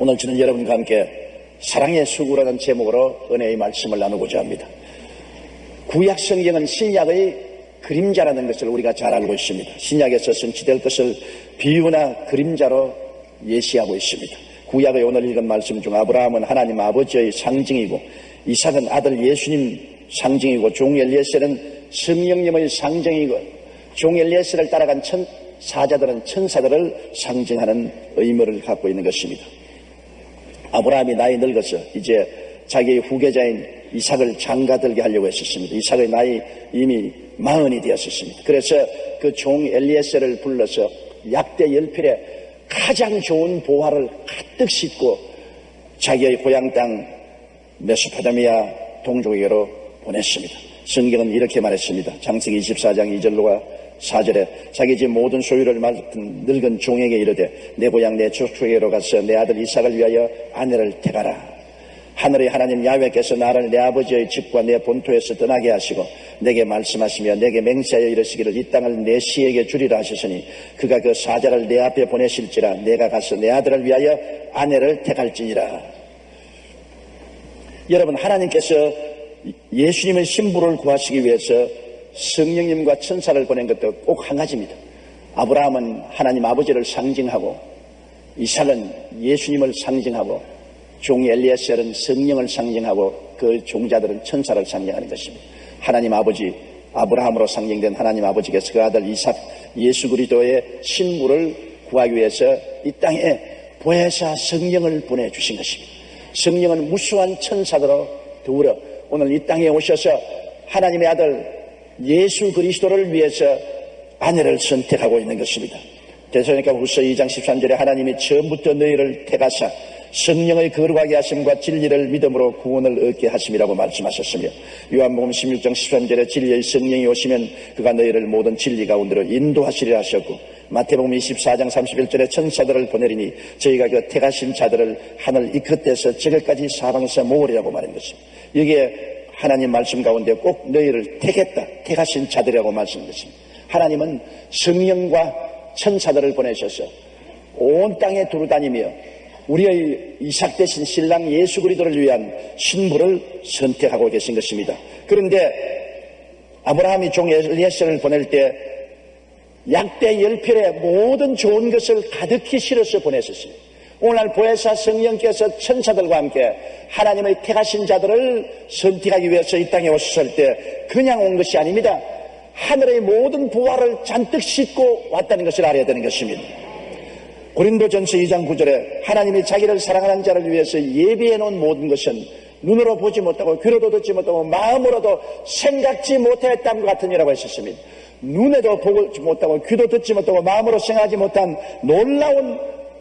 오늘 저는 여러분과 함께 사랑의 수구라는 제목으로 은혜의 말씀을 나누고자 합니다. 구약 성경은 신약의 그림자라는 것을 우리가 잘 알고 있습니다. 신약에서 성취될 것을 비유나 그림자로 예시하고 있습니다. 구약의 오늘 읽은 말씀 중 아브라함은 하나님 아버지의 상징이고, 이삭은 아들 예수님 상징이고, 종 엘리에셀은 성령님의 상징이고, 종 엘리에셀을 따라간 사자들은 천사들을 상징하는 의미를 갖고 있는 것입니다. 아브라함이 나이 늙어서 이제 자기의 후계자인 이삭을 장가들게 하려고 했었습니다. 이삭의 나이 이미 40이 되었었습니다. 그래서 그 종 엘리에셀을 불러서 약대 10필에 가장 좋은 보화를 가득 싣고 자기의 고향 땅 메소포타미아 동족에게로 보냈습니다. 성경은 이렇게 말했습니다. 창세기 24장 2절과 4절에 자기 집 모든 소유를 맡은 늙은 종에게 이르되 내 고향 내 족속에게로 가서 내 아들 이삭을 위하여 아내를 택하라. 하늘의 하나님 야훼께서 나를 내 아버지의 집과 내 본토에서 떠나게 하시고 내게 말씀하시며 내게 맹세하여 이르시기를 이 땅을 내 씨에게 주리라 하셨으니 그가 그 사자를 내 앞에 보내실지라 내가 가서 내 아들을 위하여 아내를 택할지니라. 여러분, 하나님께서 예수님의 신부를 구하시기 위해서 성령님과 천사를 보낸 것도 꼭 한 가지입니다. 아브라함은 하나님 아버지를 상징하고, 이삭은 예수님을 상징하고, 종 엘리에셀은 성령을 상징하고, 그 종자들은 천사를 상징하는 것입니다. 하나님 아버지, 아브라함으로 상징된 하나님 아버지께서 그 아들 이삭 예수 그리스도의 신부를 구하기 위해서 이 땅에 보혜사 성령을 보내주신 것입니다. 성령은 무수한 천사들로 더불어 오늘 이 땅에 오셔서 하나님의 아들 예수 그리스도를 위해서 아내를 선택하고 있는 것입니다. 데살로니가후서 2장 13절에 하나님이 처음부터 너희를 택하사 성령의 거룩하게 하심과 진리를 믿음으로 구원을 얻게 하심이라고 말씀하셨으며, 요한복음 16장 13절에 진리의 성령이 오시면 그가 너희를 모든 진리 가운데로 인도하시리라 하셨고, 마태복음 24장 31절에 천사들을 보내리니 저희가 그 택하신 자들을 하늘 이 끝에서 저기까지 사방에서 모으리라고 말한 것입니다. 여기에 하나님 말씀 가운데 꼭 너희를 택하신 자들이라고 말씀하셨습니다. 하나님은 성령과 천사들을 보내셔서 온 땅에 두루다니며 우리의 이삭 대신 신랑 예수 그리스도를 위한 신부를 선택하고 계신 것입니다. 그런데 아브라함이 종 엘리에셀을 보낼 때 약대 10필에 모든 좋은 것을 가득히 실어서 보냈었습니다. 오늘날 보혜사 성령께서 천사들과 함께 하나님의 택하신 자들을 선택하기 위해서 이 땅에 오셨을 때 그냥 온 것이 아닙니다. 하늘의 모든 부활을 잔뜩 싣고 왔다는 것을 알아야 되는 것입니다. 고린도전서 2장 9절에 하나님이 자기를 사랑하는 자를 위해서 예비해 놓은 모든 것은 눈으로 보지 못하고 귀로도 듣지 못하고 마음으로도 생각지 못했다는 것 같은 이라고 했었습니다. 눈에도 보지 못하고 귀도 듣지 못하고 마음으로 생각하지 못한 놀라운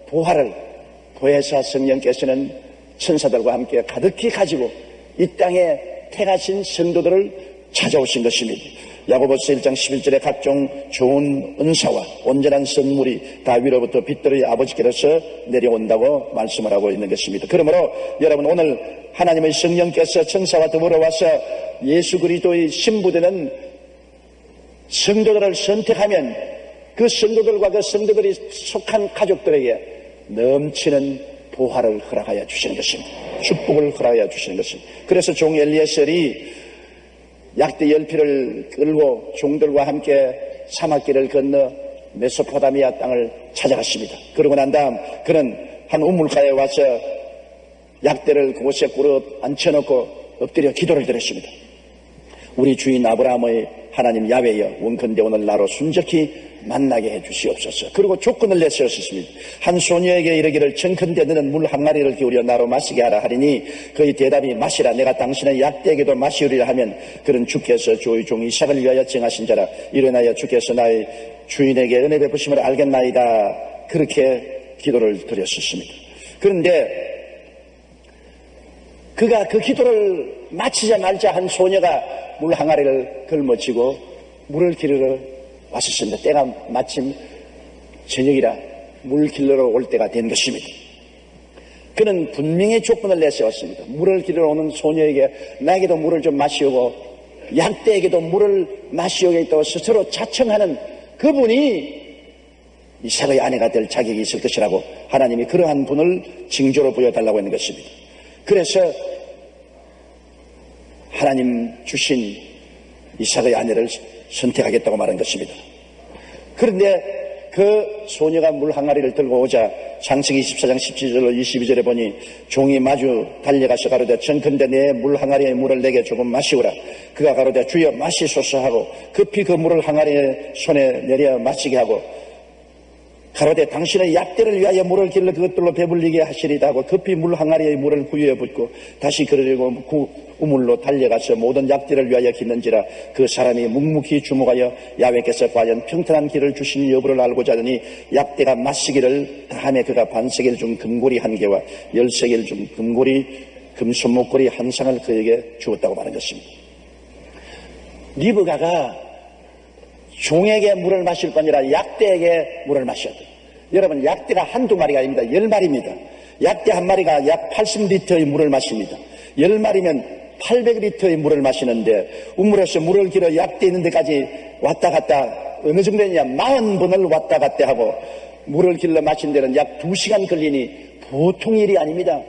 보화를 보혜사 성령께서는 천사들과 함께 가득히 가지고 이 땅에 택하신 성도들을 찾아오신 것입니다. 야고보서 1장 11절에 각종 좋은 은사와 온전한 선물이 다 위로부터 빛들의 아버지께로서 내려온다고 말씀을 하고 있는 것입니다. 그러므로 여러분, 오늘 하나님의 성령께서 천사와 더불어 와서 예수 그리스도의 신부되는 성도들을 선택하면 그 성도들과 그 성도들이 속한 가족들에게 넘치는 보화를 허락하여 주시는 것입니다. 축복을 허락하여 주시는 것입니다. 그래서 종 엘리에셀이 약대 10필을 끌고 종들과 함께 사막길을 건너 메소포타미아 땅을 찾아갔습니다. 그러고 난 다음 그는 한 우물가에 와서 약대를 그곳에 꿇어 앉혀놓고 엎드려 기도를 드렸습니다. 우리 주인 아브라함의 하나님 야훼여, 원컨대 오늘 나로 순적히 만나게 해 주시옵소서. 그리고 조건을 내세웠습니다. 한 소녀에게 이르기를 청컨대 너는 물 항아리를 기울여 나로 마시게 하라 하리니 그의 대답이 마시라. 내가 당신의 약대에게도 마시우리라 하면 그는 주께서 주의 종 이삭을 위하여 정하신 자라. 일어나여 주께서 나의 주인에게 은혜 베푸심을 알겠나이다. 그렇게 기도를 드렸었습니다. 그런데 그가 그 기도를 마치자마자 한 소녀가 물 항아리를 걸머쥐고 물을 기르러 왔었습니다. 때가 마침 저녁이라 물 길러러 올 때가 된 것입니다. 그는 분명히 조건을 내세웠습니다. 물을 기르러 오는 소녀에게 나에게도 물을 좀 마시오고 약대에게도 물을 마시오겠다고 스스로 자청하는 그분이 이삭의 아내가 될 자격이 있을 것이라고 하나님이 그러한 분을 징조로 보여달라고 하는 것입니다. 그래서 하나님 주신 이삭의 아내를 선택하겠다고 말한 것입니다. 그런데 그 소녀가 물 항아리를 들고 오자 창세기 24장 17절로 22절에 보니 종이 마주 달려가서 가로되 전컨대 내 물 항아리의 물을 내게 조금 마시오라. 그가 가로되 주여 마시소서 하고 급히 그 물을 항아리에 손에 내려 마시게 하고 가로되 당신의 약대를 위하여 물을 길러 그것들로 배불리게 하시리다 하고 급히 물 항아리의 물을 부유에 붓고 다시 그러려고 그 우물로 달려가서 모든 약대를 위하여 깃는지라. 그 사람이 묵묵히 주목하여 야훼께서 과연 평탄한 길을 주신 여부를 알고자 하더니 약대가 마시기를 다음에 그가 반세겔 중 금고리 한 개와 10세겔 중 금고리 금손목고리 한 상을 그에게 주었다고 말한 것입니다. 리브가가 종에게 물을 마실 뿐 아니라 약대에게 물을 마셨다. 여러분, 약대가 한두 마리가 아닙니다. 10마리입니다. 약대 한 마리가 약 80리터의 물을 마십니다. 10마리면 800리터의 물을 마시는데 우물에서 물을 길어 약대 있는 데까지 왔다 갔다 어느 정도 되냐 40번을 왔다 갔다 하고 물을 길러 마신 데는 약 2시간 걸리니 보통 일이 아닙니다.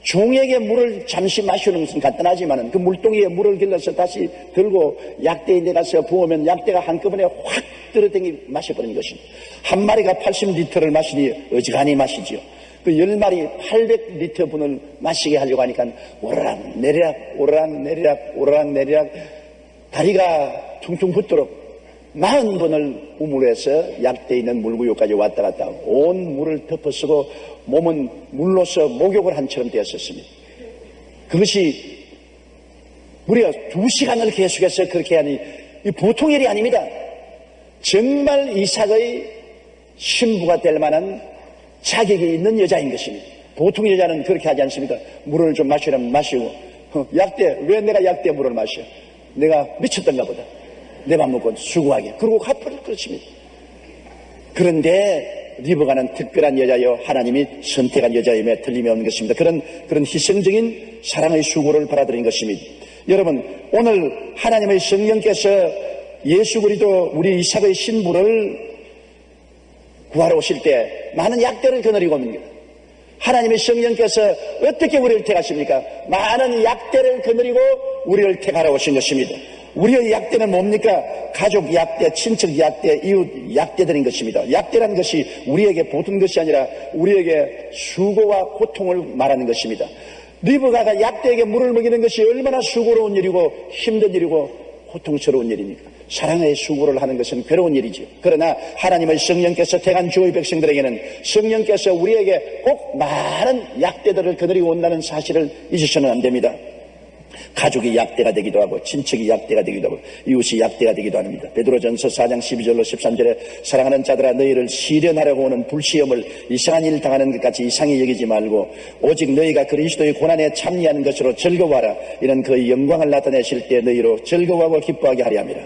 종에게 물을 잠시 마시는 것은 간단하지만 그 물동이에 물을 길러서 다시 들고 약대에 내가서 부으면 약대가 한꺼번에 확 들어댕기 마셔버리는 것입니다. 한 마리가 80리터를 마시니 어지간히 마시지요. 그 10마리 800리터 분을 마시게 하려고 하니까 오르락 내리락 오르락 내리락 오르락 내리락 다리가 퉁퉁 붓도록 40번을 우물에서 약대에 있는 물구유까지 왔다 갔다 하고 온 물을 덮어쓰고 몸은 물로서 목욕을 한처럼 되었었습니다. 그것이 무려 2시간을 계속해서 그렇게 하니 보통 일이 아닙니다. 정말 이삭의 신부가 될 만한 자격이 있는 여자인 것입니다. 보통 여자는 그렇게 하지 않습니다. 물을 좀 마시려면 마시고 약대 왜 내가 약대 물을 마셔? 내가 미쳤던가 보다. 내 밥 먹고 수고하게. 그러고 갚을 것입니다. 그런데 리브가는 특별한 여자여 하나님이 선택한 여자임에 틀림이 없는 것입니다. 그런 희생적인 사랑의 수고를 받아들인 것입니다. 여러분, 오늘 하나님의 성령께서 예수 그리스도 우리 이삭의 신부를 구하러 오실 때 많은 약대를 거느리고 옵니다. 하나님의 성령께서 어떻게 우리를 택하십니까? 많은 약대를 거느리고 우리를 택하러 오신 것입니다. 우리의 약대는 뭡니까? 가족 약대, 친척 약대, 이웃 약대들인 것입니다. 약대라는 것이 우리에게 보통 것이 아니라 우리에게 수고와 고통을 말하는 것입니다. 리브가가 약대에게 물을 먹이는 것이 얼마나 수고로운 일이고 힘든 일이고 고통스러운 일입니까? 사랑의 수고를 하는 것은 괴로운 일이죠. 그러나 하나님의 성령께서 택한 주의 백성들에게는 성령께서 우리에게 꼭 많은 약대들을 거느리고 온다는 사실을 잊으셔는 안 됩니다. 가족이 약대가 되기도 하고 친척이 약대가 되기도 하고 이웃이 약대가 되기도 합니다. 베드로전서 4장 12절로 13절에 사랑하는 자들아 너희를 시련하려고 오는 불시험을 이상한 일을 당하는 것 같이 이상히 여기지 말고 오직 너희가 그리스도의 고난에 참여하는 것으로 즐거워하라. 이는 그의 영광을 나타내실 때 너희로 즐거워하고 기뻐하게 하려 함이라.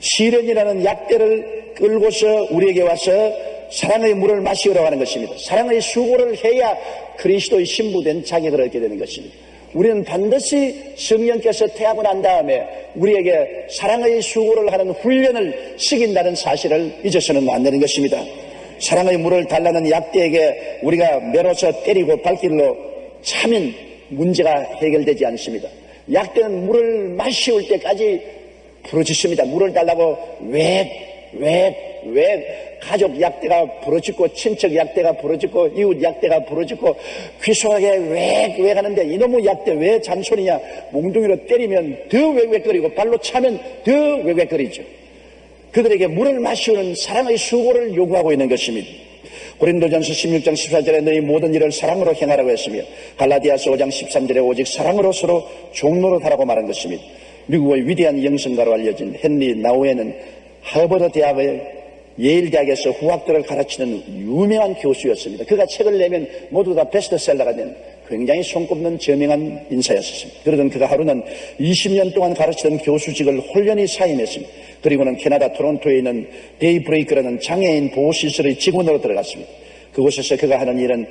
시련이라는 약대를 끌고서 우리에게 와서 사랑의 물을 마시으라고 하는 것입니다. 사랑의 수고를 해야 그리스도의 신부된 자격을 얻게 되는 것입니다. 우리는 반드시 성령께서 태하고 난 다음에 우리에게 사랑의 수고를 하는 훈련을 시킨다는 사실을 잊어서는 안 되는 것입니다. 사랑의 물을 달라는 약대에게 우리가 매로서 때리고 발길로 차면 문제가 해결되지 않습니다. 약대는 물을 마시울 때까지 부러지십니다. 물을 달라고 왜 가족 약대가 부러지고 친척 약대가 부러지고 이웃 약대가 부러지고 귀속하게 왜 하는데 이놈의 약대 왜 잔소리냐. 몽둥이로 때리면 더 왜거리고 발로 차면 더 왜거리죠. 그들에게 물을 마시우는 사랑의 수고를 요구하고 있는 것입니다. 고린도전서 16장 14절에 너희 모든 일을 사랑으로 행하라고 했으며 갈라디아서 5장 13절에 오직 사랑으로 서로 종로로 하라고 말한 것입니다. 미국의 위대한 영성가로 알려진 헨리 나우에는 하버드 대학의 예일 대학에서 후학들을 가르치는 유명한 교수였습니다. 그가 책을 내면 모두 다 베스트셀러가 된 굉장히 손꼽는 저명한 인사였습니다. 그러던 그가 하루는 20년 동안 가르치던 교수직을 홀연히 사임했습니다. 그리고는 캐나다 토론토에 있는 데이브레이크라는 장애인 보호시설의 직원으로 들어갔습니다. 그곳에서 그가 하는 일은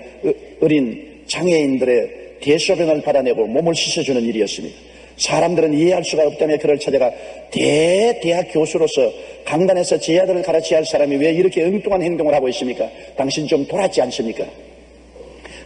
어린 장애인들의 대소변을 받아내고 몸을 씻어주는 일이었습니다. 사람들은 이해할 수가 없다며 그를 찾아가 대학 교수로서 강단에서 제 아들을 가르쳐야 할 사람이 왜 이렇게 엉뚱한 행동을 하고 있습니까? 당신 좀 돌았지 않습니까?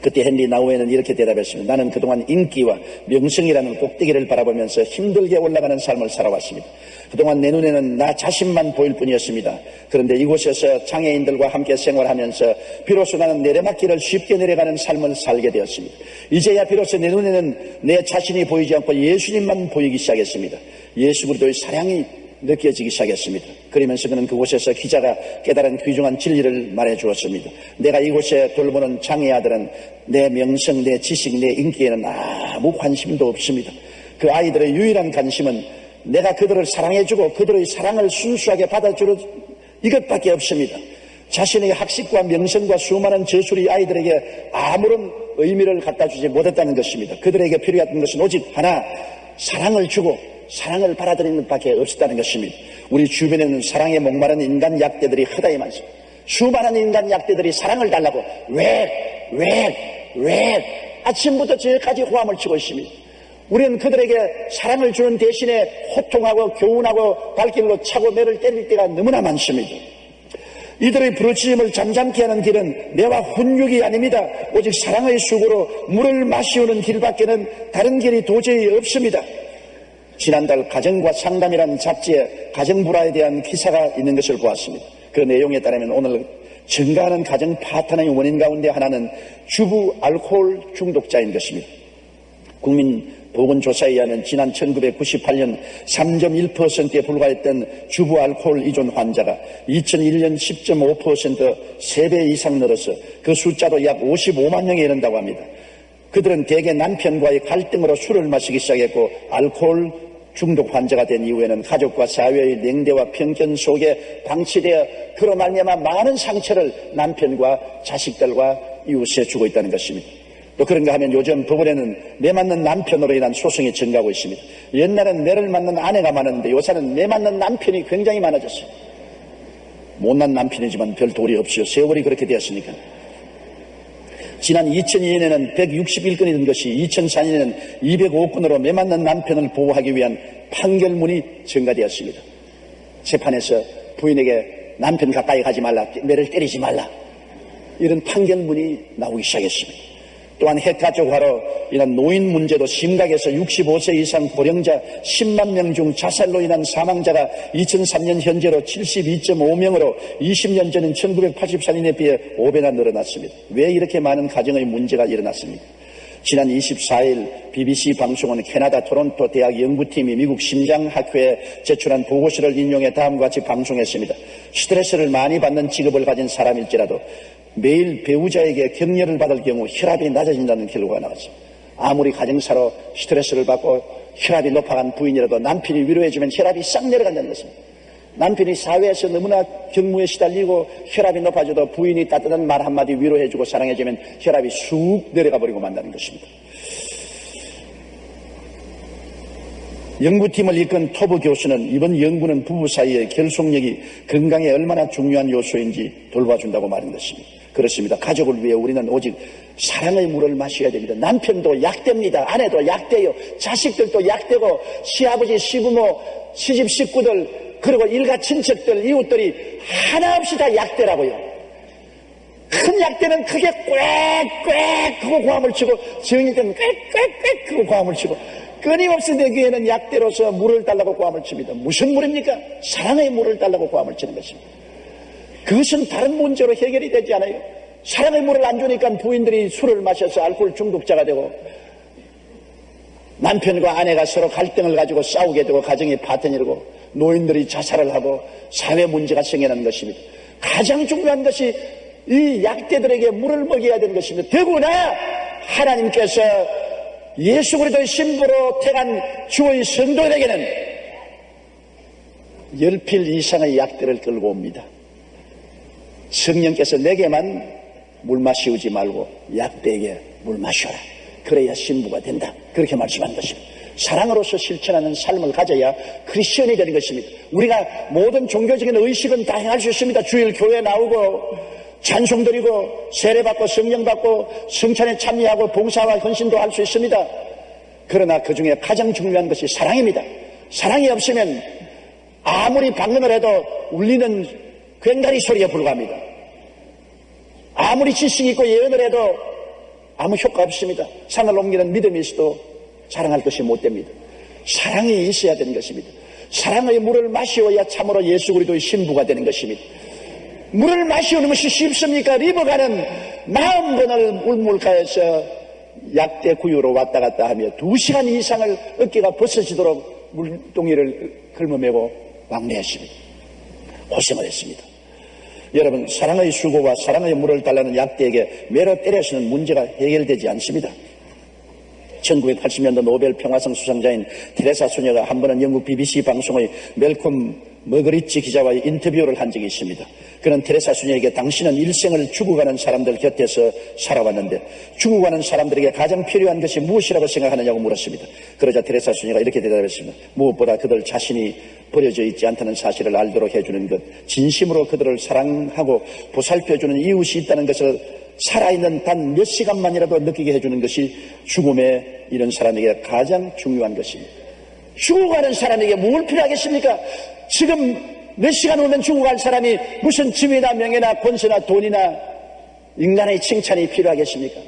그때 헨리 나우에는 이렇게 대답했습니다. 나는 그동안 인기와 명성이라는 꼭대기를 바라보면서 힘들게 올라가는 삶을 살아왔습니다. 그동안 내 눈에는 나 자신만 보일 뿐이었습니다. 그런데 이곳에서 장애인들과 함께 생활하면서 비로소 나는 내리막길을 쉽게 내려가는 삶을 살게 되었습니다. 이제야 비로소 내 눈에는 내 자신이 보이지 않고 예수님만 보이기 시작했습니다. 예수 그리스도의 사랑이 느껴지기 시작했습니다. 그러면서 그는 그곳에서 기자가 깨달은 귀중한 진리를 말해 주었습니다. 내가 이곳에 돌보는 장애 아들은 내 명성, 내 지식, 내 인기에는 아무 관심도 없습니다. 그 아이들의 유일한 관심은 내가 그들을 사랑해주고 그들의 사랑을 순수하게 받아주는 이것밖에 없습니다. 자신의 학식과 명성과 수많은 저술이 아이들에게 아무런 의미를 갖다 주지 못했다는 것입니다. 그들에게 필요했던 것은 오직 하나, 사랑을 주고 사랑을 받아들이는 것밖에 없었다는 것입니다. 우리 주변에는 사랑에 목마른 인간 약대들이 허다히 많습니다. 수많은 인간 약대들이 사랑을 달라고 왜 아침부터 저까지 호함을 치고 있습니다. 우리는 그들에게 사랑을 주는 대신에 호통하고 교훈하고 발길로 차고 매를 때릴 때가 너무나 많습니다. 이들의 부르짖음을 잠잠케 하는 길은 매와 훈육이 아닙니다. 오직 사랑의 수고로 물을 마시우는 길밖에는 다른 길이 도저히 없습니다. 지난달 가정과 상담이라는 잡지에 가정불화에 대한 기사가 있는 것을 보았습니다. 그 내용에 따르면 오늘 증가하는 가정 파탄의 원인 가운데 하나는 주부 알코올 중독자인 것입니다. 국민보건조사에 의하면 지난 1998년 3.1%에 불과했던 주부 알코올 이존 환자가 2001년 10.5% 3배 이상 늘어서 그 숫자도 약 55만 명에 이른다고 합니다. 그들은 대개 남편과의 갈등으로 술을 마시기 시작했고 알코올 중독 환자가 된 이후에는 가족과 사회의 냉대와 편견 속에 방치되어 그로 말미암아 많은 상처를 남편과 자식들과 이웃에 주고 있다는 것입니다. 또 그런가 하면 요즘 법원에는 매 맞는 남편으로 인한 소송이 증가하고 있습니다. 옛날엔 매를 맞는 아내가 많았는데 요새는 매 맞는 남편이 굉장히 많아졌어요. 못난 남편이지만 별 도리 없어요. 세월이 그렇게 되었으니까. 지난 2002년에는 161건이던 것이 2004년에는 205건으로 매 맞는 남편을 보호하기 위한 판결문이 증가되었습니다. 재판에서 부인에게 남편 가까이 가지 말라, 매를 때리지 말라, 이런 판결문이 나오기 시작했습니다. 또한 핵가족화로 인한 노인 문제도 심각해서 65세 이상 고령자 10만 명 중 자살로 인한 사망자가 2003년 현재로 72.5명으로 20년 전인 1984년에 비해 5배나 늘어났습니다. 왜 이렇게 많은 가정의 문제가 일어났습니까? 지난 24일 BBC 방송은 캐나다 토론토 대학 연구팀이 미국 심장학회에 제출한 보고서를 인용해 다음과 같이 방송했습니다. 스트레스를 많이 받는 직업을 가진 사람일지라도 매일 배우자에게 격려를 받을 경우 혈압이 낮아진다는 결과가 나왔습니다. 아무리 가정사로 스트레스를 받고 혈압이 높아간 부인이라도 남편이 위로해주면 혈압이 싹 내려간다는 것입니다. 남편이 사회에서 너무나 경무에 시달리고 혈압이 높아져도 부인이 따뜻한 말 한마디 위로해주고 사랑해주면 혈압이 쑥 내려가 버리고 만다는 것입니다. 연구팀을 이끈 토브 교수는 이번 연구는 부부 사이의 결속력이 건강에 얼마나 중요한 요소인지 돌봐준다고 말한 것입니다. 그렇습니다. 가족을 위해 우리는 오직 사랑의 물을 마셔야 됩니다. 남편도 약대입니다. 아내도 약대요. 자식들도 약대고 시아버지, 시부모, 시집 식구들, 그리고 일가 친척들, 이웃들이 하나 없이 다 약대라고요. 큰 약대는 크게 꽥꽥 크고 고함을 치고 정일 때는 꽥꽥꽥 크고 고함을 치고 끊임없이 내 귀에는 약대로서 물을 달라고 고함을 칩니다. 무슨 물입니까? 사랑의 물을 달라고 고함을 치는 것입니다. 그것은 다른 문제로 해결이 되지 않아요. 사랑의 물을 안 주니까 부인들이 술을 마셔서 알코올 중독자가 되고 남편과 아내가 서로 갈등을 가지고 싸우게 되고 가정이 파탄이고 노인들이 자살을 하고 사회 문제가 생겨나는 것입니다. 가장 중요한 것이 이 약대들에게 물을 먹여야 되는 것입니다. 더구나 하나님께서 예수 그리스도의 신부로 택한 주의 성도들에게는 10필 이상의 약대를 끌고 옵니다. 성령께서 내게만 물 마시우지 말고 약대에게 물 마셔라. 그래야 신부가 된다. 그렇게 말씀한 것입니다. 사랑으로서 실천하는 삶을 가져야 크리스천이 되는 것입니다. 우리가 모든 종교적인 의식은 다 행할 수 있습니다. 주일 교회 나오고 찬송 드리고 세례받고 성령 받고 성찬에 참여하고 봉사와 헌신도 할 수 있습니다. 그러나 그 중에 가장 중요한 것이 사랑입니다. 사랑이 없으면 아무리 방언을 해도 울리는 괭다리 소리에 불과합니다. 아무리 지식이 있고 예언을 해도 아무 효과 없습니다. 산을 옮기는 믿음이 있어도 자랑할 것이 못 됩니다. 사랑이 있어야 되는 것입니다. 사랑의 물을 마시어야 참으로 예수 그리스도의 신부가 되는 것입니다. 물을 마시는 것이 쉽습니까? 리버가는 40번을 물물가에서 약대 구유로 왔다 갔다 하며 2시간 이상을 어깨가 벗어지도록 물동이를 긁어매고 왕래했습니다. 고생을 했습니다. 여러분, 사랑의 수고와 사랑의 물을 달라는 약대에게 매로 때려서는 문제가 해결되지 않습니다. 1980년도 노벨 평화상 수상자인 테레사 소녀가 한 번은 영국 BBC 방송의 멜콤 머그리치 기자와의 인터뷰를 한 적이 있습니다. 그는 테레사 소녀에게 당신은 일생을 죽어가는 사람들 곁에서 살아왔는데 죽어가는 사람들에게 가장 필요한 것이 무엇이라고 생각하느냐고 물었습니다. 그러자 테레사 소녀가 이렇게 대답했습니다. 무엇보다 그들 자신이 버려져 있지 않다는 사실을 알도록 해주는 것, 진심으로 그들을 사랑하고 보살펴주는 이웃이 있다는 것을 살아있는 단 몇 시간만이라도 느끼게 해주는 것이 죽음에 이른 사람에게 가장 중요한 것입니다. 죽어가는 사람에게 뭘 필요하겠습니까? 지금 몇 시간 후면 죽어갈 사람이 무슨 지위나 명예나 권세나 돈이나 인간의 칭찬이 필요하겠습니까?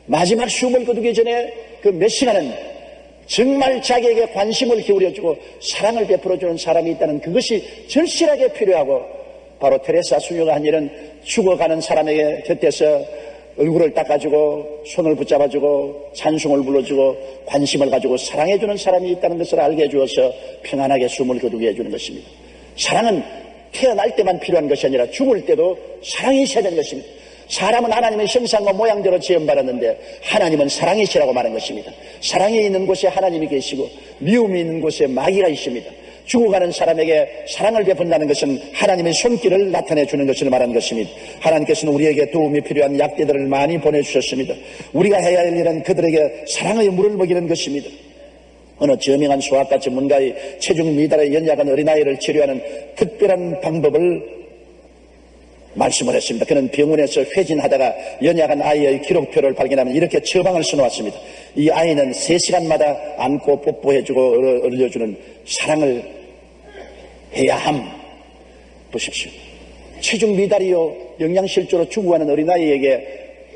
마지막 숨을 거두기 전에 그 몇 시간은 정말 자기에게 관심을 기울여주고 사랑을 베풀어주는 사람이 있다는 그것이 절실하게 필요하고, 바로 테레사 수녀가 한 일은 죽어가는 사람에게 곁에서 얼굴을 닦아주고 손을 붙잡아주고 찬송을 불러주고 관심을 가지고 사랑해주는 사람이 있다는 것을 알게 해주어서 평안하게 숨을 거두게 해주는 것입니다. 사랑은 태어날 때만 필요한 것이 아니라 죽을 때도 사랑이 있어야 되는 것입니다. 사람은 하나님의 형상과 모양대로 지음받았는데 하나님은 사랑이시라고 말한 것입니다. 사랑이 있는 곳에 하나님이 계시고 미움이 있는 곳에 마귀가 있습니다. 죽어가는 사람에게 사랑을 베푼다는 것은 하나님의 손길을 나타내 주는 것을 말하는 것입니다. 하나님께서는 우리에게 도움이 필요한 약대들을 많이 보내주셨습니다. 우리가 해야 할 일은 그들에게 사랑의 물을 먹이는 것입니다. 어느 저명한 소아과 전문가의 체중 미달에 연약한 어린아이를 치료하는 특별한 방법을 말씀을 했습니다. 그는 병원에서 회진하다가 연약한 아이의 기록표를 발견하면 이렇게 처방을 써놓았습니다. 이 아이는 3시간마다 안고 뽀뽀해주고 어려주는 사랑을 해야 함. 보십시오. 체중 미달이요 영양실조로 죽어가는 어린아이에게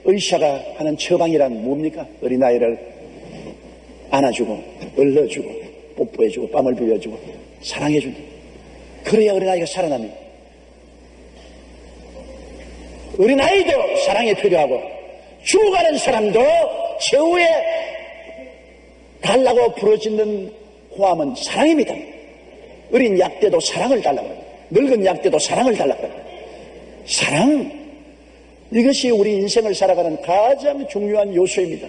의사가 하는 처방이란 뭡니까? 어린아이를 안아주고 얼러주고 뽀뽀해주고 뺨을 비벼주고 사랑해준다. 그래야 어린아이가 살아납니다. 어린아이도 사랑이 필요하고 죽어가는 사람도 최후에 달라고 부르짖는 고함은 사랑입니다. 어린 약대도 사랑을 달라고 합니다. 늙은 약대도 사랑을 달라고 합니다. 사랑, 이것이 우리 인생을 살아가는 가장 중요한 요소입니다.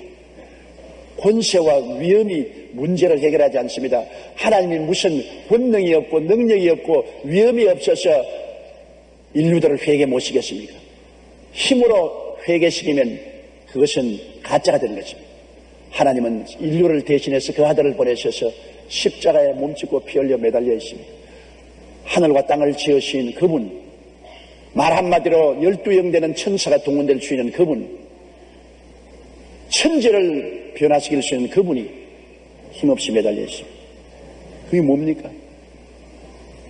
권세와 위험이 문제를 해결하지 않습니다. 하나님이 무슨 권능이 없고 능력이 없고 위험이 없어서 인류들을 회개에 모시겠습니까? 힘으로 회개시키면 그것은 가짜가 되는 것입니다. 하나님은 인류를 대신해서 그 아들을 보내셔서 십자가에 몸짓고 피 흘려 매달려 있습니다. 하늘과 땅을 지으신 그분, 말 한마디로 12영 되는 천사가 동원될 수 있는 그분, 천지를 변화시킬 수 있는 그분이 힘없이 매달려 있습니다. 그게 뭡니까?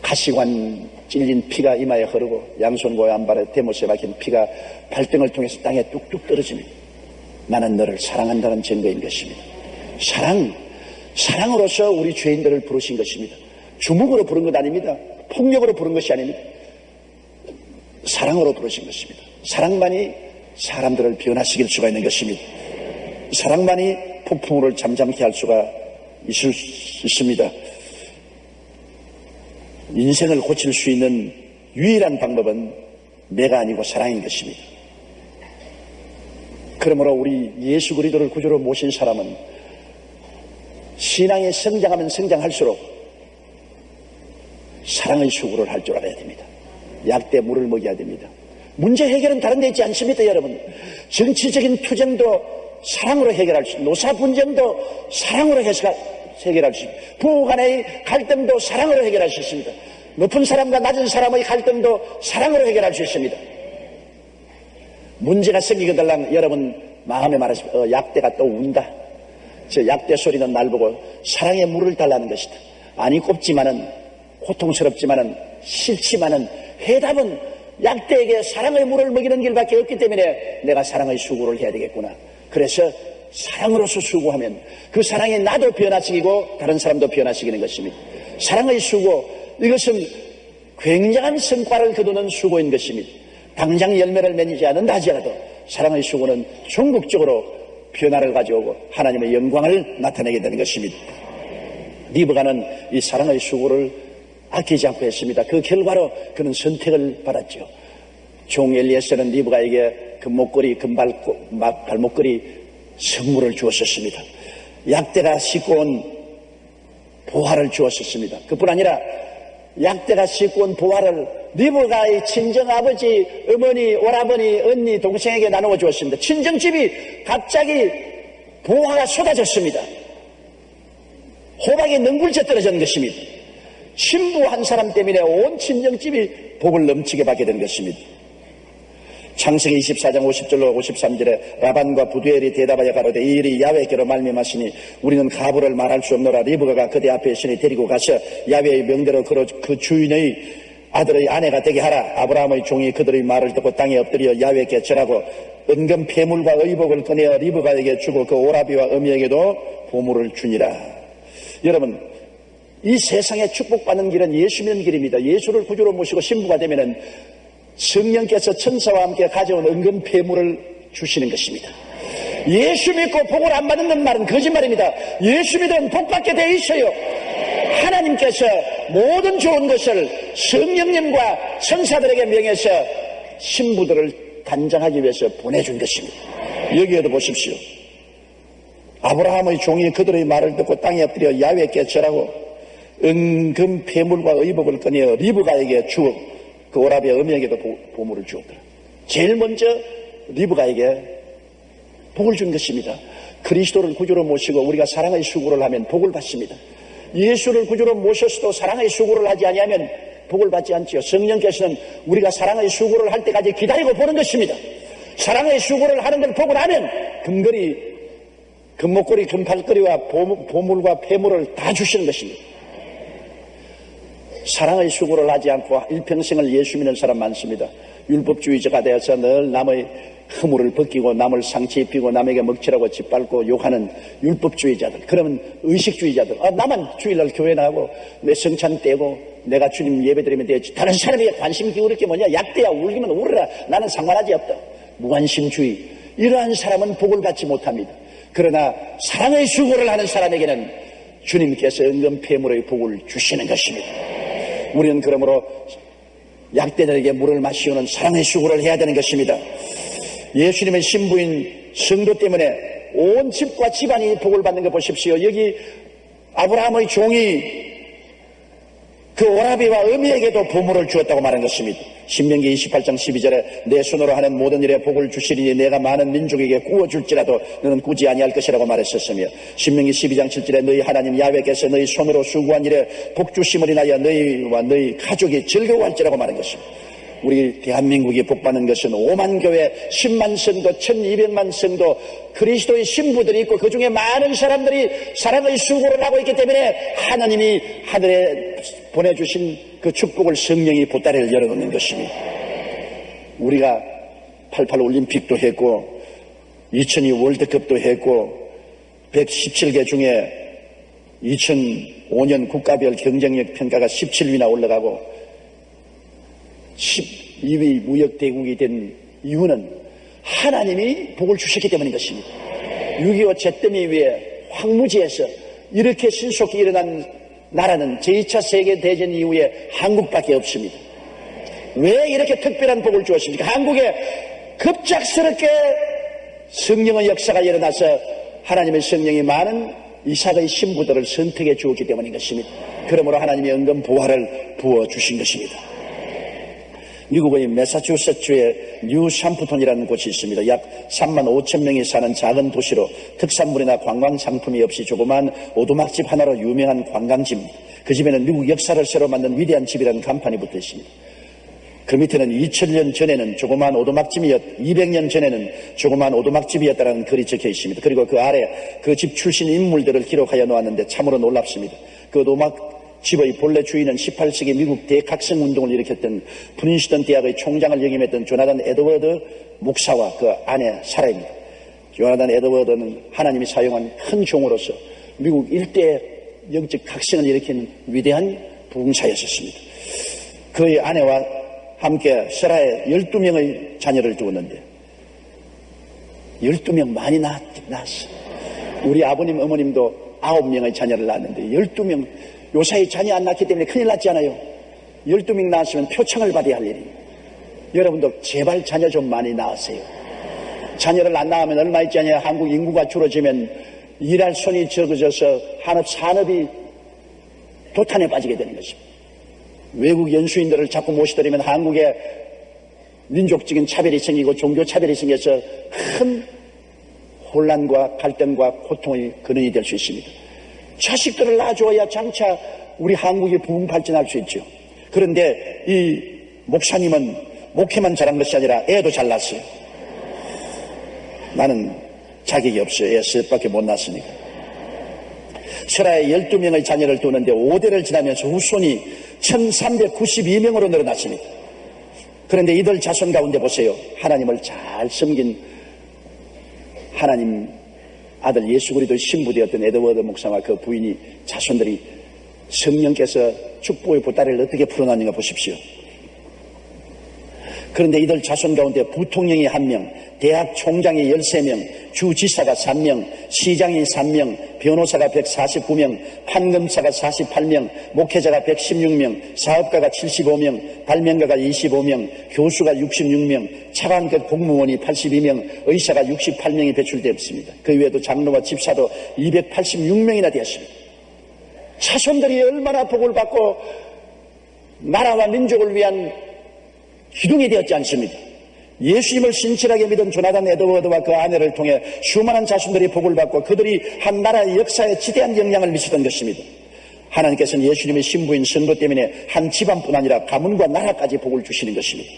가시관 찔린 피가 이마에 흐르고 양손과 양발에 대못에 박힌 피가 발등을 통해서 땅에 뚝뚝 떨어집니다. 나는 너를 사랑한다는 증거인 것입니다. 사랑으로서 우리 죄인들을 부르신 것입니다. 주먹으로 부른 것 아닙니다. 폭력으로 부른 것이 아닙니다. 사랑으로 부르신 것입니다. 사랑만이 사람들을 변화시킬 수가 있는 것입니다. 사랑만이 폭풍우를 잠잠케 할 수가 있습니다. 인생을 고칠 수 있는 유일한 방법은 내가 아니고 사랑인 것입니다. 그러므로 우리 예수 그리스도를 구주로 모신 사람은 신앙에 성장하면 성장할수록 사랑의 수고를 할 줄 알아야 됩니다. 약대 물을 먹여야 됩니다. 문제 해결은 다른 데 있지 않습니다, 여러분. 정치적인 투쟁도 사랑으로 해결할 수 있습니다. 노사 분쟁도 사랑으로 해결할 수 있습니다. 부부 간의 갈등도 사랑으로 해결할 수 있습니다. 높은 사람과 낮은 사람의 갈등도 사랑으로 해결할 수 있습니다. 문제가 생기거들랑 여러분 마음에 말하십시오. 약대가 또 운다. 저 약대 소리는 날 보고 사랑의 물을 달라는 것이다. 아니 곱지만은 고통스럽지만은 싫지만은 해답은 약대에게 사랑의 물을 먹이는 길밖에 없기 때문에 내가 사랑의 수고를 해야 되겠구나. 그래서 사랑으로서 수고하면 그 사랑이 나도 변화시키고 다른 사람도 변화시키는 것입니다. 사랑의 수고, 이것은 굉장한 성과를 거두는 수고인 것입니다. 당장 열매를 맺지 않는다 하지라도 사랑의 수고는 전국적으로 변화를 가져오고 하나님의 영광을 나타내게 되는 것입니다. 리브가는 이 사랑의 수고를 아끼지 않고 했습니다. 그 결과로 그는 선택을 받았죠. 종 엘리에셀은 리브가에게 금목걸이, 발목걸이 선물을 주었었습니다. 약대가 싣고 온 보화를 주었었습니다. 그뿐 아니라 약대가 싣고 온 보화를 리브가의 친정아버지, 어머니, 오라버니, 언니, 동생에게 나누어 주었습니다. 친정집이 갑자기 보화가 쏟아졌습니다. 호박이 능굴져 떨어진 것입니다. 신부 한 사람 때문에 온 친정집이 복을 넘치게 받게 된 것입니다. 창세기 24장 50절로 53절에 라반과 부두엘이 대답하여 가로되 이 일이 야훼께로 말미암았으니 우리는 가부를 말할 수 없노라. 리브가가 그대 앞에 있으니 데리고 가서 야훼의 명대로 그 주인의 아들의 아내가 되게 하라. 아브라함의 종이 그들의 말을 듣고 땅에 엎드려 야훼께 절하고 은금 폐물과 의복을 꺼내어 리브가에게 주고 그 오라비와 어미에게도 보물을 주니라. 여러분, 이 세상에 축복받는 길은 예수 믿는 길입니다. 예수를 구주로 모시고 신부가 되면은 성령께서 천사와 함께 가져온 은금 폐물을 주시는 것입니다. 예수 믿고 복을 안 받는 말은 거짓말입니다. 예수 믿으면 복 받게 되어 있어요. 하나님께서 모든 좋은 것을 성령님과 천사들에게 명해서 신부들을 단장하기 위해서 보내준 것입니다. 여기에도 보십시오. 아브라함의 종이 그들의 말을 듣고 땅에 엎드려 야훼께 절하고 은금 폐물과 의복을 꺼내어 리브가에게 주어 그 오라비아 어미에게도 보물을 주었더라. 제일 먼저 리브가에게 복을 준 것입니다. 그리스도를 구주로 모시고 우리가 사랑의 수고를 하면 복을 받습니다. 예수를 구주로 모셨어도 사랑의 수고를 하지 아니하면 복을 받지 않지요. 성령께서는 우리가 사랑의 수고를 할 때까지 기다리고 보는 것입니다. 사랑의 수고를 하는 걸 보고 나면 금목걸이, 금팔걸이와 보물과 폐물을 다 주시는 것입니다. 사랑의 수고를 하지 않고 일평생을 예수 믿는 사람 많습니다. 율법주의자가 되어서 늘 남의 허물을 벗기고 남을 상처 입히고 남에게 먹칠하고 짓밟고 욕하는 율법주의자들, 그러면 의식주의자들, 나만 주일날 교회 나가고 내 성찬 떼고 내가 주님 예배드리면 되지, 다른 사람에게 관심 기울일 게 뭐냐, 약대야 울기면 울어라, 나는 상관하지 없다. 무관심주의, 이러한 사람은 복을 받지 못합니다. 그러나 사랑의 수고를 하는 사람에게는 주님께서 은금 폐물의 복을 주시는 것입니다. 우리는 그러므로 약대들에게 물을 마시우는 사랑의 수고를 해야 되는 것입니다. 예수님의 신부인 성도 때문에 온 집과 집안이 복을 받는 거 보십시오. 여기 아브라함의 종이 그 오라비와 어미에게도 보물을 주었다고 말한 것입니다. 신명기 28장 12절에 내 손으로 하는 모든 일에 복을 주시리니 내가 많은 민족에게 구워줄지라도 너는 꾸지 아니할 것이라고 말했었으며, 신명기 12장 7절에 너희 하나님 야훼께서 너희 손으로 수고한 일에 복 주심을 인하여 너희와 너희 가족이 즐거워할지라고 말한 것입니다. 우리 대한민국이 복받는 것은 5만 교회, 10만 성도, 1200만 성도, 그리스도의 신부들이 있고 그 중에 많은 사람들이 사랑의 수고를 하고 있기 때문에 하나님이 하늘에 보내주신 그 축복을 성령이 보따리를 열어놓는 것입니다. 우리가 88 올림픽도 했고 2002 월드컵도 했고 117개 중에 2005년 국가별 경쟁력 평가가 17위나 올라가고 12위 무역대국이 된 이유는 하나님이 복을 주셨기 때문인 것입니다. 6.25 잿더미 위에 황무지에서 이렇게 신속히 일어난 나라는 제2차 세계대전 이후에 한국밖에 없습니다. 왜 이렇게 특별한 복을 주었습니까? 한국에 급작스럽게 성령의 역사가 일어나서 하나님의 성령이 많은 이삭의 신부들을 선택해 주었기 때문인 것입니다. 그러므로 하나님이 은금 보화를 부어주신 것입니다. 미국의 매사추세츠주의 뉴샴프톤이라는 곳이 있습니다. 약 3만 5천 명이 사는 작은 도시로 특산물이나 관광 상품이 없이 조그만 오두막집 하나로 유명한 관광집. 그 집에는 미국 역사를 새로 만든 위대한 집이라는 간판이 붙어 있습니다. 그 밑에는 2000년 전에는 조그마한 오두막집이었, 200년 전에는 조그마한 오두막집이었다는 글이 적혀 있습니다. 그리고 그 아래 그 집 출신 인물들을 기록하여 놓았는데 참으로 놀랍습니다. 그 오두막집의 본래 주인은 18세기 미국 대각성 운동을 일으켰던 프린스턴 대학의 총장을 역임했던 조나단 에드워드 목사와 그 아내 사라입니다. 조나단 에드워드는 하나님이 사용한 큰 종으로서 미국 일대 영적 각성을 일으키는 위대한 부흥사였습니다. 그의 아내와 함께 세라에 12명의 자녀를 두었는데 12명 많이 낳았어. 우리 아버님 어머님도 9명의 자녀를 낳았는데 12명, 요사이 자녀 안 낳기 때문에 큰일 났잖아요. 12명 낳았으면 표창을 받아야 할 일이에요. 여러분도 제발 자녀 좀 많이 낳으세요. 자녀를 안 낳으면 얼마 있지 않냐. 한국 인구가 줄어지면 일할 손이 적어져서 산업이 도탄에 빠지게 되는 것입니다. 외국 연수인들을 자꾸 모시더라면 한국에 민족적인 차별이 생기고 종교 차별이 생겨서 큰 혼란과 갈등과 고통의 근원이 될 수 있습니다. 자식들을 낳아줘야 장차 우리 한국이 부흥 발전할 수 있죠. 그런데 이 목사님은 목회만 잘한 것이 아니라 애도 잘 낳았어요. 나는 자격이 없어요. 애 셋밖에 못 낳았으니까. 세라에 12명의 자녀를 두는데 5대를 지나면서 후손이 1392명으로 늘어났습니다. 그런데 이들 자손 가운데 보세요. 하나님을 잘 섬긴 하나님 아들 예수 그리스도의 신부되었던 에드워드 목사와 그 부인이 자손들이 성령께서 축복의 보따리를 어떻게 풀어놨는가 보십시오. 그런데 이들 자손 가운데 부통령이 1명, 대학 총장이 13명, 주지사가 3명, 시장이 3명, 변호사가 149명, 판검사가 48명, 목회자가 116명, 사업가가 75명, 발명가가 25명, 교수가 66명, 차관급 공무원이 82명, 의사가 68명이 배출되었습니다. 그 외에도 장로와 집사도 286명이나 되었습니다. 자손들이 얼마나 복을 받고 나라와 민족을 위한 기둥이 되었지 않습니까? 예수님을 신실하게 믿은 조나단 에드워드와 그 아내를 통해 수많은 자손들이 복을 받고 그들이 한 나라의 역사에 지대한 영향을 미치던 것입니다. 하나님께서는 예수님의 신부인 선거 때문에 한 집안뿐 아니라 가문과 나라까지 복을 주시는 것입니다.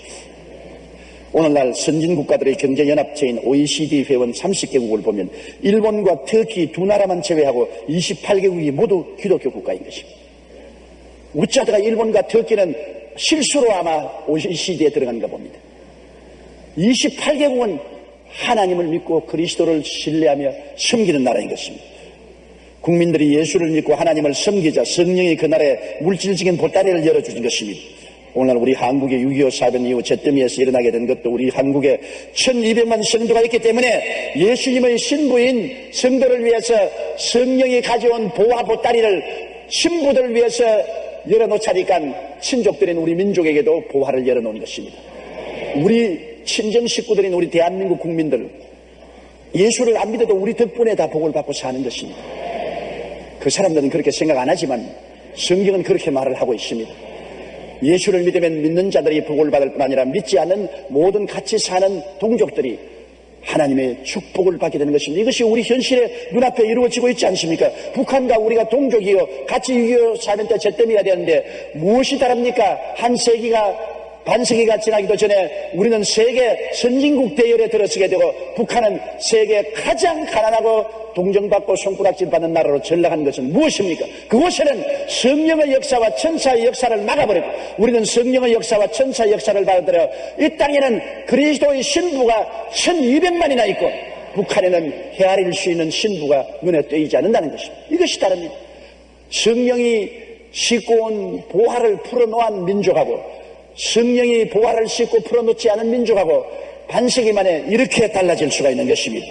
오늘날 선진국가들의 경제연합체인 OECD 회원 30개국을 보면 일본과 터키 두 나라만 제외하고 28개국이 모두 기독교 국가인 것입니다. 어쩌다가 일본과 터키는 실수로 아마 OECD에 들어간가 봅니다. 28개국은 하나님을 믿고 그리스도를 신뢰하며 섬기는 나라인 것입니다. 국민들이 예수를 믿고 하나님을 섬기자 성령이 그 나라에 물질적인 보따리를 열어주신 것입니다. 오늘날 우리 한국의 6.25 사변 이후 잿더미에서 일어나게 된 것도 우리 한국에 1200만 성도가 있기 때문에 예수님의 신부인 성도를 위해서 성령이 가져온 보화 보따리를 신부들을 위해서 열어놓자니까 친족들인 우리 민족에게도 보화를 열어놓은 것입니다. 우리 친정 식구들인 우리 대한민국 국민들 예수를 안 믿어도 우리 덕분에 다 복을 받고 사는 것입니다. 그 사람들은 그렇게 생각 안 하지만 성경은 그렇게 말을 하고 있습니다. 예수를 믿으면 믿는 자들이 복을 받을 뿐 아니라 믿지 않는 모든 같이 사는 동족들이 하나님의 축복을 받게 되는 것입니다. 이것이 우리 현실의 눈앞에 이루어지고 있지 않습니까? 북한과 우리가 동족이요 같이 6.25 사변 때 잿더미가 되었는데 무엇이 다릅니까? 한 세기가 반세기가 지나기도 전에 우리는 세계 선진국 대열에 들어서게 되고 북한은 세계 가장 가난하고 동정받고 손가락질 받는 나라로 전락한 것은 무엇입니까? 그곳에는 성령의 역사와 천사의 역사를 막아버리고 우리는 성령의 역사와 천사의 역사를 받아들여 이 땅에는 그리스도의 신부가 1200만이나 있고 북한에는 헤아릴 수 있는 신부가 눈에 띄지 않는다는 것입니다. 이것이 다릅니다. 성령이 싣고 온 보화를 풀어놓은 민족하고 성령이 보화를 싣고 풀어놓지 않은 민족하고 반세기 만에 이렇게 달라질 수가 있는 것입니다.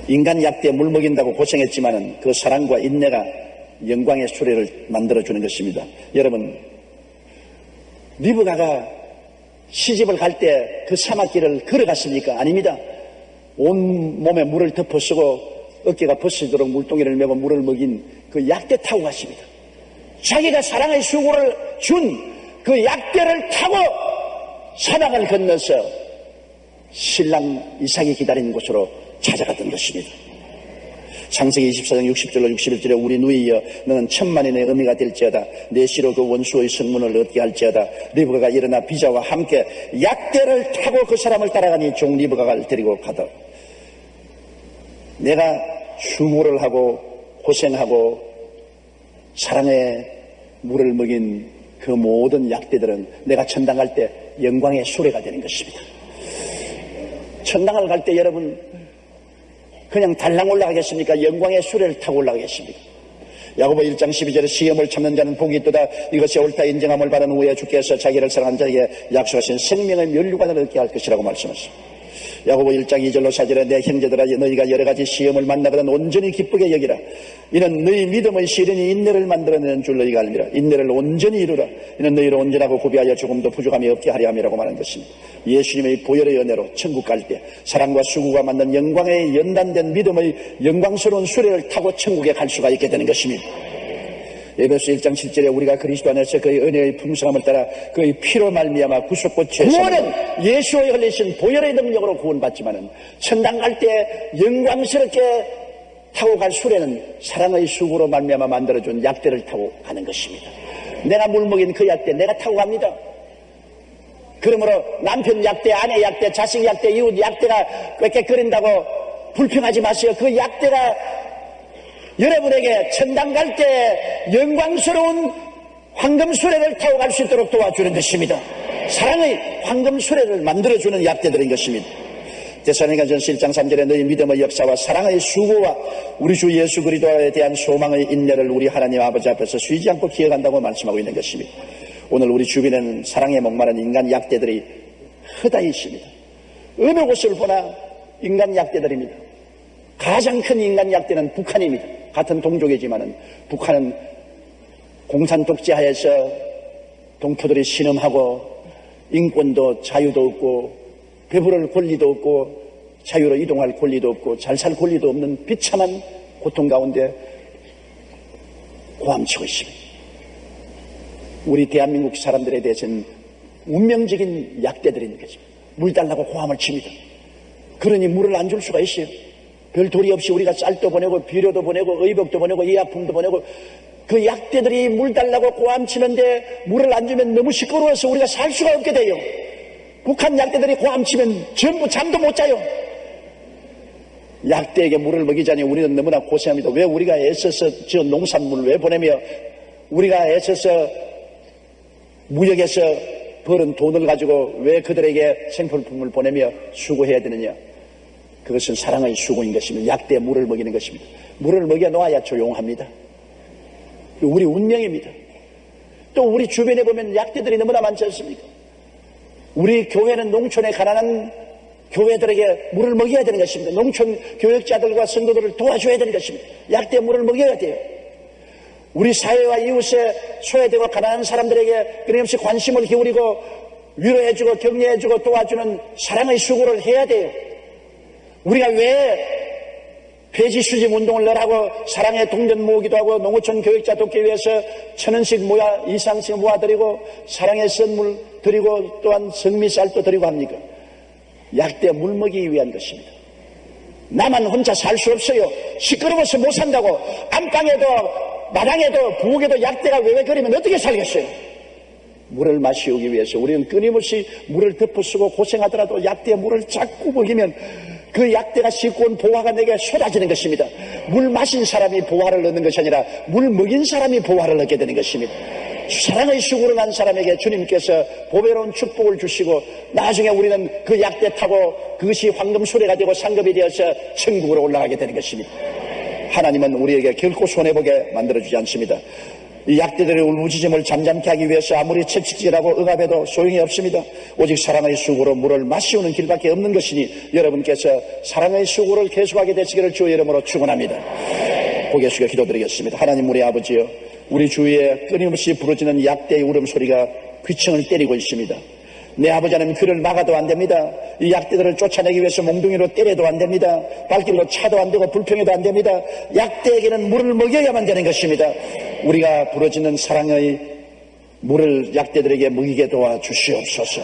인간 약대 물 먹인다고 고생했지만은 그 사랑과 인내가 영광의 수레를 만들어주는 것입니다. 여러분, 리브가가 시집을 갈 때 그 사막길을 걸어갔습니까? 아닙니다. 온 몸에 물을 덮어쓰고 어깨가 벗어지도록 물동이를 메고 물을 먹인 그 약대 타고 갔습니다. 자기가 사랑의 수고를 준 그 약대를 타고 사막을 건너서 신랑 이삭이 기다리는 곳으로 찾아갔던 것입니다. 창세기 24장 60절로 61절에 우리 누이여 너는 천만인의 어미가 될지어다. 내 씨로 그 원수의 성문을 얻게 할지어다. 리브가가 일어나 비자와 함께 약대를 타고 그 사람을 따라가니 종 리브가를 데리고 가더. 내가 수고를 하고 고생하고 사랑의 물을 먹인 그 모든 약대들은 내가 천당 갈 때 영광의 수레가 되는 것입니다. 천당을 갈 때 여러분 그냥 달랑 올라가겠습니까? 영광의 수레를 타고 올라가겠습니까? 야고보 1장 12절에 시험을 참는 자는 복이 있도다. 이것이 옳다 인정함을 받은 후에 주께서 자기를 사랑한 자에게 약속하신 생명의 면류관을 얻게 할 것이라고 말씀하십니다. 야고보 1장 2절로 4절에 내 형제들아 너희가 여러가지 시험을 만나거든 온전히 기쁘게 여기라. 이는 너희 믿음의 시련이 인내를 만들어내는 줄 너희가 알미라. 인내를 온전히 이루라. 이는 너희를 온전하고 구비하여 조금도 부족함이 없게 하려 함이라고 말한 것입니다. 예수님의 보혈의 은혜로 천국 갈 때 사랑과 수고가 만든 영광에 연단된 믿음의 영광스러운 수레를 타고 천국에 갈 수가 있게 되는 것입니다. 에베소 1장 7절에 우리가 그리스도 안에서 그의 은혜의 풍성함을 따라 그의 피로 말미암아 구속과 구원은 예수의 흘리신 보혈의 능력으로 구원받지만은 천당 갈 때 영광스럽게 타고 갈 수레는 사랑의 수고로 말미암아 만들어준 약대를 타고 가는 것입니다. 내가 물먹인 그 약대 내가 타고 갑니다. 그러므로 남편 약대, 아내 약대, 자식 약대, 이웃 약대가 꾀꾀거린다고 불평하지 마세요. 그 약대가 여러분에게 천당 갈 때 영광스러운 황금수레를 타고 갈 수 있도록 도와주는 것입니다. 사랑의 황금수레를 만들어주는 약대들인 것입니다. 데살로니가전서 1장 3절에 너희 믿음의 역사와 사랑의 수고와 우리 주 예수 그리스도에 대한 소망의 인내를 우리 하나님 아버지 앞에서 쉬지 않고 기억한다고 말씀하고 있는 것입니다. 오늘 우리 주변에는 사랑에 목마른 인간 약대들이 허다히 있습니다. 어느 곳을 보나 인간 약대들입니다. 가장 큰 인간 약대는 북한입니다. 같은 동족이지만은 북한은 공산 독재하에서 동포들이 신음하고 인권도 자유도 없고 배부를 권리도 없고 자유로 이동할 권리도 없고 잘 살 권리도 없는 비참한 고통 가운데 고함치고 있습니다. 우리 대한민국 사람들에 대해서는 운명적인 약대들인 거죠. 물 달라고 고함을 칩니다. 그러니 물을 안 줄 수가 있어요. 별 도리 없이 우리가 쌀도 보내고 비료도 보내고 의복도 보내고 의약품도 보내고 그 약대들이 물 달라고 고함치는데 물을 안 주면 너무 시끄러워서 우리가 살 수가 없게 돼요. 북한 약대들이 고함치면 전부 잠도 못 자요. 약대에게 물을 먹이자니 우리는 너무나 고생합니다. 왜 우리가 애써서 저 농산물을 왜 보내며 우리가 애써서 무역에서 벌은 돈을 가지고 왜 그들에게 생필품을 보내며 수고해야 되느냐. 그것은 사랑의 수고인 것입니다. 약대에 물을 먹이는 것입니다. 물을 먹여 놓아야 조용합니다. 우리 운명입니다. 또 우리 주변에 보면 약대들이 너무나 많지 않습니까? 우리 교회는 농촌에 가난한 교회들에게 물을 먹여야 되는 것입니다. 농촌 교역자들과 성도들을 도와줘야 되는 것입니다. 약대에 물을 먹여야 돼요. 우리 사회와 이웃에 소외되고 가난한 사람들에게 끊임없이 관심을 기울이고 위로해주고 격려해주고 도와주는 사랑의 수고를 해야 돼요. 우리가 왜 폐지 수집 운동을 널하고 사랑의 동전 모으기도 하고 농어촌 교육자 돕기 위해서 1,000원씩 이상씩 모아드리고 사랑의 선물 드리고 또한 성미쌀도 드리고 합니까? 약대 물 먹이기 위한 것입니다. 나만 혼자 살 수 없어요. 시끄러워서 못 산다고 안방에도 마당에도 부엌에도 약대가 외외거리면 어떻게 살겠어요? 물을 마시우기 위해서 우리는 끊임없이 물을 덮어쓰고 고생하더라도 약대에 물을 자꾸 먹이면 그 약대가 싣고 온 보화가 내게 쏟아지는 것입니다. 물 마신 사람이 보화를 얻는 것이 아니라 물 먹인 사람이 보화를 얻게 되는 것입니다. 사랑의 수고를 한 사람에게 주님께서 보배로운 축복을 주시고 나중에 우리는 그 약대 타고 그것이 황금수레가 되고 상급이 되어서 천국으로 올라가게 되는 것입니다. 하나님은 우리에게 결코 손해보게 만들어주지 않습니다. 이 약대들의 울부짖음을 잠잠케 하기 위해서 아무리 채찍질하고 응압해도 소용이 없습니다. 오직 사랑의 수고로 물을 마시우는 길밖에 없는 것이니 여러분께서 사랑의 수고를 계속하게 되시기를 주의 이름으로 축원합니다. 고개 숙여 기도드리겠습니다. 하나님 우리 아버지여, 우리 주위에 끊임없이 부러지는 약대의 울음소리가 귀청을 때리고 있습니다. 내 아버지 하나님 귀를 막아도 안 됩니다. 이 약대들을 쫓아내기 위해서 몽둥이로 때려도 안 됩니다. 발길로 차도 안 되고 불평해도 안 됩니다. 약대에게는 물을 먹여야만 되는 것입니다. 우리가 부러지는 사랑의 물을 약대들에게 먹이게 도와주시옵소서.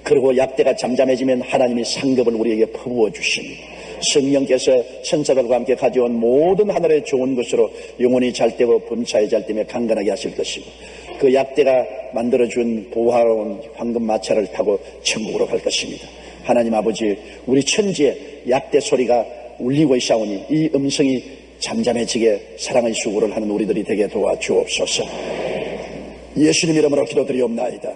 그리고 약대가 잠잠해지면 하나님이 상급을 우리에게 퍼부어 주십니다. 성령께서 천사들과 함께 가져온 모든 하늘의 좋은 것으로 영원히 잘되고 범사에 잘되며 강건하게 하실 것이고 그 약대가 만들어준 보화로운 황금 마차를 타고 천국으로 갈 것입니다. 하나님 아버지, 우리 천지에 약대 소리가 울리고 있사오니 이 음성이 잠잠해지게 사랑의 수고를 하는 우리들이 되게 도와주옵소서. 예수님 이름으로 기도드리옵나이다.